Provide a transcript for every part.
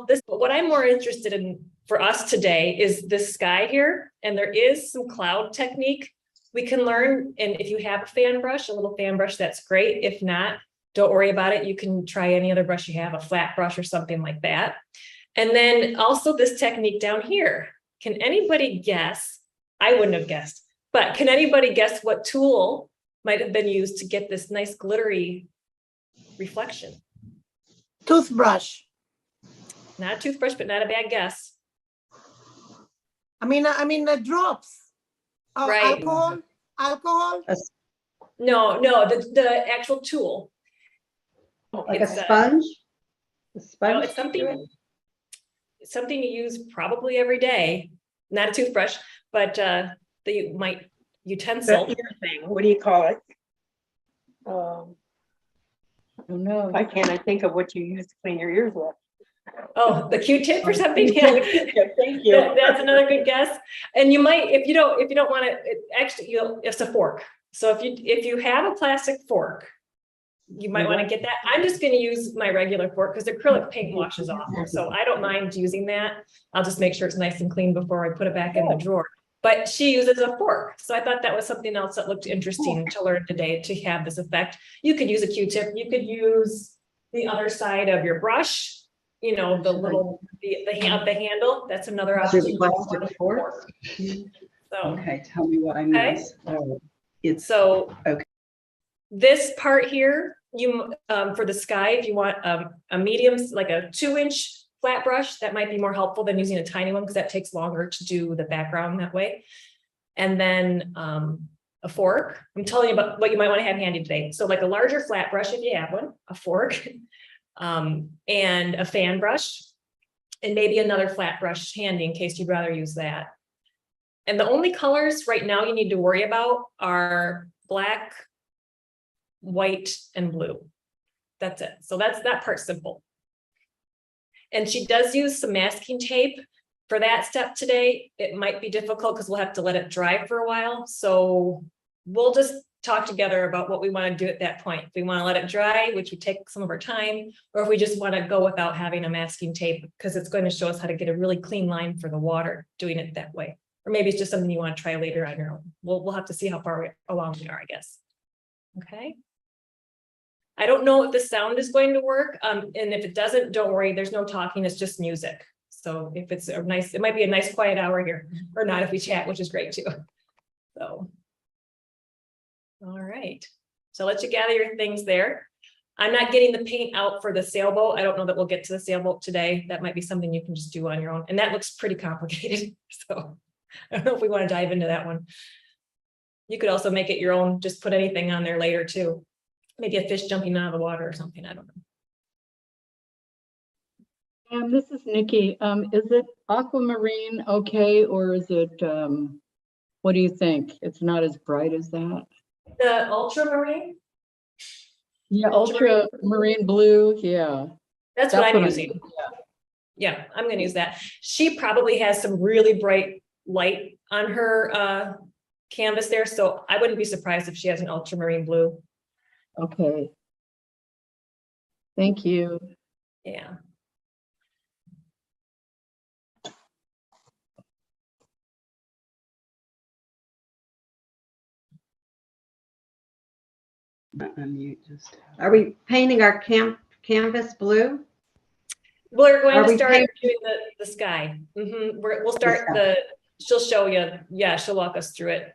this, but what I'm more interested in for us today is this sky here, and there is some cloud technique we can learn. And if you have a fan brush, a little fan brush, that's great. If not, don't worry about it. You can try any other brush you have, a flat brush or something like that. And then also this technique down here. Can anybody guess? I wouldn't have guessed, but can anybody guess what tool might have been used to get this nice glittery reflection? Toothbrush. Not a toothbrush, but not a bad guess. I mean the drops. Oh, Right. Alcohol. No, the actual tool. Like a sponge? A sponge? No, it's something you use probably every day. Not a toothbrush, but the utensil. The ear thing. What do you call it? Oh no. Why can't I think of what you use to clean your ears with? Oh, the Q-tip or something. Yeah, thank you. That's another good guess. And you might, if you don't want to, actually, it's a fork. So if you have a plastic fork, you might want to get that. I'm just going to use my regular fork because acrylic paint washes off. So I don't mind using that. I'll just make sure it's nice and clean before I put it back in the drawer. But she uses a fork. So I thought that was something else that looked interesting to learn today to have this effect. You could use a Q-tip. You could use the other side of your brush. You know, the little, the handle, that's another option. Plastic fork? So, okay, tell me what I miss. Oh, it's so okay. This part here, you for the sky, if you want a medium, like a 2-inch flat brush, that might be more helpful than using a tiny one because that takes longer to do the background that way. And then a fork. I'm telling you about what you might want to have handy today. So like a larger flat brush if you have one, a fork. And a fan brush, and maybe another flat brush handy in case you'd rather use that. And the only colors right now you need to worry about are black, white, and blue. That's it. So that part's simple. And she does use some masking tape for that step today. It might be difficult because we'll have to let it dry for a while. So we'll just talk together about what we want to do at that point. If we want to let it dry, which would take some of our time, or if we just want to go without having a masking tape, because it's going to show us how to get a really clean line for the water doing it that way. Or maybe it's just something you want to try later on your own. We'll have to see how far along we are, I guess. Okay. I don't know if the sound is going to work. And if it doesn't, don't worry, there's no talking, it's just music. So if it's a nice, it might be a nice quiet hour here, or not if we chat, which is great too. So. All right, so I'll let you gather your things there. I'm not getting the paint out for the sailboat. I don't know that we'll get to the sailboat today. That might be something you can just do on your own. And that looks pretty complicated. So I don't know if we want to dive into that one. You could also make it your own, just put anything on there later too. Maybe a fish jumping out of the water or something, I don't know. This is Nikki. Is it aquamarine okay, or is it, what do you think? It's not as bright as that? The ultramarine? Yeah, ultramarine blue, yeah. That's what I'm using. Yeah, I'm going to use that. She probably has some really bright light on her canvas there, so I wouldn't be surprised if she has an ultramarine blue. Okay. Thank you. Yeah. Unmute just. Are we painting our canvas blue? We're going to start doing the sky. We'll start she'll show you. Yeah, she'll walk us through it.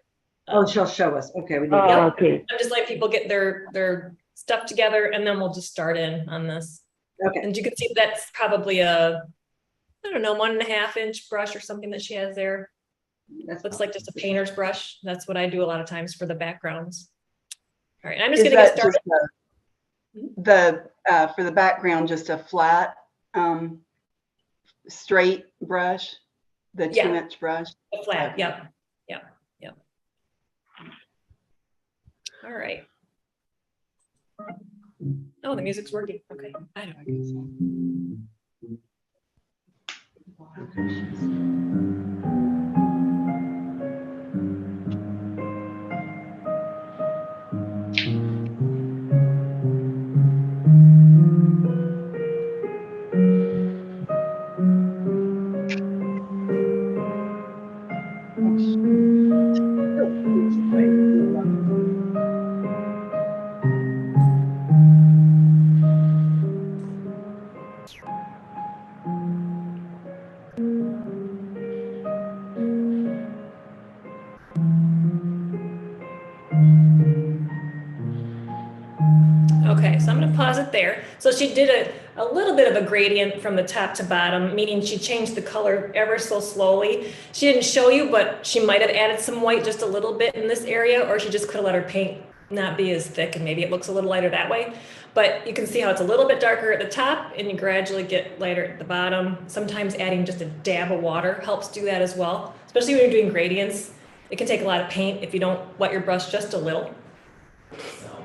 Oh, she'll show us. Okay. We need Okay. I'm just letting people get their stuff together, and then we'll just start in on this. Okay. And you can see that's probably a, I don't know, 1.5-inch brush or something that she has there. That looks like just a painter's brush. That's what I do a lot of times for the backgrounds. All right, I'm just going to get started. For the background, just a flat, straight brush, the 2-inch brush. A flat, yep. All right. Oh, the music's working. Okay. I don't it there. So she did a little bit of a gradient from the top to bottom, meaning she changed the color ever so slowly. She didn't show you, but she might have added some white just a little bit in this area, or she just could have let her paint not be as thick and maybe it looks a little lighter that way. But you can see how it's a little bit darker at the top and you gradually get lighter at the bottom. Sometimes adding just a dab of water helps do that as well, especially when you're doing gradients. It can take a lot of paint if you don't wet your brush just a little. So.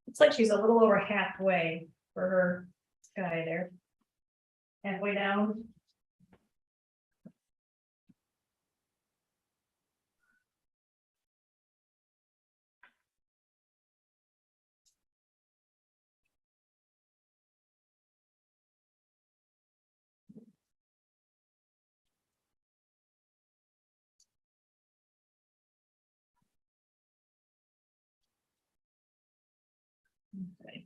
It's like she's a little over halfway for her sky there. Halfway down. Okay.